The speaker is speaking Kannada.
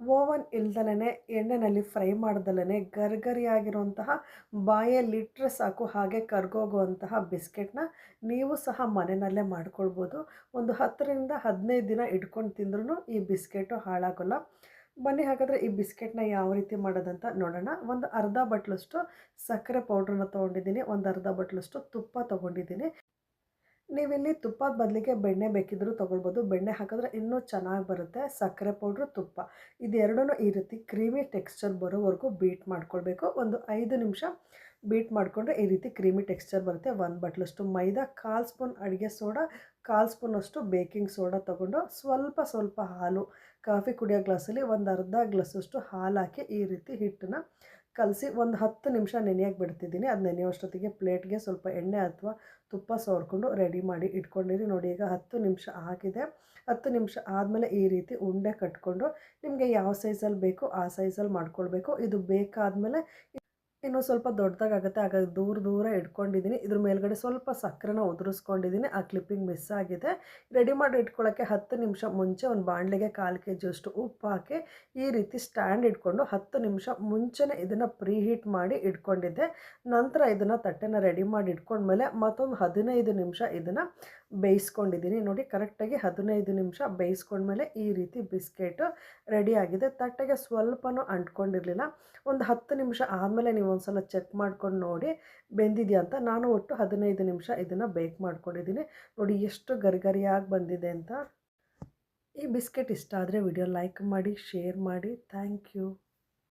ಓವನ್ ಇಲ್ದಲೇ ಎಣ್ಣೆಯಲ್ಲಿ ಫ್ರೈ ಮಾಡ್ದಲೇ ಗರಿಗರಿಯಾಗಿರುವಂತಹ ಬಾಯಲ್ಲಿಟ್ಟರೆ ಸಾಕು ಹಾಗೆ ಕರ್ಗೋಗುವಂತಹ ಬಿಸ್ಕೆಟ್ನ ನೀವು ಸಹ ಮನೆಯಲ್ಲೇ ಮಾಡ್ಕೊಳ್ಬೋದು. ಒಂದು 10ರಿಂದ 15 ದಿನ ಇಟ್ಕೊಂಡು ತಿಂದ್ರೂ ಈ ಬಿಸ್ಕೆಟು ಹಾಳಾಗೋಲ್ಲ. ಬನ್ನಿ ಹಾಗಾದರೆ ಈ ಬಿಸ್ಕೆಟ್ನ ಯಾವ ರೀತಿ ಮಾಡೋದಂತ ನೋಡೋಣ. ಒಂದು ಅರ್ಧ ಬಟ್ಲಷ್ಟು ಸಕ್ಕರೆ ಪೌಡ್ರನ್ನ ತೊಗೊಂಡಿದ್ದೀನಿ, ಒಂದು ಅರ್ಧ ಬಟ್ಲಷ್ಟು ತುಪ್ಪ ತೊಗೊಂಡಿದ್ದೀನಿ. ನೀವಿಲ್ಲಿ ತುಪ್ಪದ ಬದಲಿಗೆ ಬೆಣ್ಣೆ ಬೇಕಿದ್ದರೂ ತೊಗೊಳ್ಬೋದು. ಬೆಣ್ಣೆ ಹಾಕಿದ್ರೆ ಇನ್ನೂ ಚೆನ್ನಾಗಿ ಬರುತ್ತೆ. ಸಕ್ಕರೆ ಪೌಡ್ರು, ತುಪ್ಪ ಇದೆರಡನ್ನೂ ಈ ರೀತಿ ಕ್ರೀಮಿ ಟೆಕ್ಸ್ಚರ್ ಬರೋವರೆಗೂ ಬೀಟ್ ಮಾಡ್ಕೊಳ್ಬೇಕು. ಒಂದು 5 ನಿಮಿಷ ಬೀಟ್ ಮಾಡಿಕೊಂಡ್ರೆ ಈ ರೀತಿ ಕ್ರೀಮಿ ಟೆಕ್ಸ್ಚರ್ ಬರುತ್ತೆ. 1 ಬಟ್ಲಷ್ಟು ಮೈದಾ, 1/4 ಸ್ಪೂನ್ ಅಡುಗೆ ಸೋಡಾ, 1/4 ಸ್ಪೂನಷ್ಟು ಬೇಕಿಂಗ್ ಸೋಡಾ ತೊಗೊಂಡು ಸ್ವಲ್ಪ ಸ್ವಲ್ಪ ಹಾಲು, ಕಾಫಿ ಕುಡಿಯೋ ಗ್ಲಾಸಲ್ಲಿ ಒಂದು ಅರ್ಧ ಗ್ಲಾಸಷ್ಟು ಹಾಲು ಹಾಕಿ ಈ ರೀತಿ ಹಿಟ್ಟನ್ನು ಕಲಸಿ ಒಂದು 10 ನಿಮಿಷ ನೆನೆಯೋಕ್ಕೆ ಬಿಡ್ತಿದ್ದೀನಿ. ಅದು ನೆನೆಯೋಷ್ಟೊತ್ತಿಗೆ ಪ್ಲೇಟ್ಗೆ ಸ್ವಲ್ಪ ಎಣ್ಣೆ ಅಥವಾ ತುಪ್ಪ ಸವರ್ಕೊಂಡು ರೆಡಿ ಮಾಡಿ ಇಟ್ಕೊಂಡಿರಿ. ನೋಡಿ ಈಗ 10 ನಿಮಿಷ ಆಗಿದೆ. 10 ನಿಮಿಷ ಆದಮೇಲೆ ಈ ರೀತಿ ಉಂಡೆ ಕಟ್ಕೊಂಡು ನಿಮಗೆ ಯಾವ ಸೈಜಲ್ಲಿ ಬೇಕೋ ಆ ಸೈಜಲ್ಲಿ ಮಾಡ್ಕೊಳ್ಬೇಕು. ಇದು ಬೇಕಾದಮೇಲೆ ಇನ್ನೂ ಸ್ವಲ್ಪ ದೊಡ್ಡದಾಗುತ್ತೆ. ಹಾಗಾಗಿ ದೂರ ದೂರ ಇಟ್ಕೊಂಡಿದ್ದೀನಿ. ಇದ್ರ ಮೇಲ್ಗಡೆ ಸ್ವಲ್ಪ ಸಕ್ಕರೆನ ಉದುರಿಸ್ಕೊಂಡಿದ್ದೀನಿ. ಆ ಕ್ಲಿಪ್ಪಿಂಗ್ ಮಿಸ್ ಆಗಿದೆ. ರೆಡಿ ಮಾಡಿ ಇಟ್ಕೊಳ್ಳೋಕ್ಕೆ 10 ನಿಮಿಷ ಮುಂಚೆ ಒಂದು ಬಾಣಲೆಗೆ 1/4 kg ಉಪ್ಪು ಹಾಕಿ ಈ ರೀತಿ ಸ್ಟ್ಯಾಂಡ್ ಇಟ್ಕೊಂಡು 10 ನಿಮಿಷ ಮುಂಚೆನೇ ಇದನ್ನು ಪ್ರೀ ಹೀಟ್ ಮಾಡಿ ಇಟ್ಕೊಂಡಿದ್ದೆ. ನಂತರ ಇದನ್ನು ತಟ್ಟೆನ ರೆಡಿ ಮಾಡಿ ಇಟ್ಕೊಂಡ್ಮೇಲೆ ಮತ್ತೊಂದು 15 ನಿಮಿಷ ಇದನ್ನು ಬೇಯಿಸ್ಕೊಂಡಿದ್ದೀನಿ. ನೋಡಿ ಕರೆಕ್ಟಾಗಿ 15 ನಿಮಿಷ ಬೇಯಿಸ್ಕೊಂಡ್ಮೇಲೆ ಈ ರೀತಿ ಬಿಸ್ಕೆಟು ರೆಡಿಯಾಗಿದೆ. ತಟ್ಟೆಗೆ ಸ್ವಲ್ಪನೂ ಅಂಟ್ಕೊಂಡಿರಲಿಲ್ಲ. ಒಂದು 10 ನಿಮಿಷ ಆದಮೇಲೆ ನೀವು ಒಂದು ಸಲ ಚೆಕ್ ಮಾಡ್ಕೊಂಡು ನೋಡಿ ಬೆಂದಿದೆಯಾ ಅಂತ. ನಾನು ಒಟ್ಟು 15 ನಿಮಿಷ ಇದನ್ನು ಬೇಕ್ ಮಾಡ್ಕೊಂಡಿದ್ದೀನಿ. ನೋಡಿ ಎಷ್ಟು ಗರಿಗರಿಯಾಗಿ ಬಂದಿದೆ ಅಂತ. ಈ ಬಿಸ್ಕೆಟ್ ಇಷ್ಟ ಆದರೆ ವಿಡಿಯೋ ಲೈಕ್ ಮಾಡಿ, ಶೇರ್ ಮಾಡಿ. Thank you.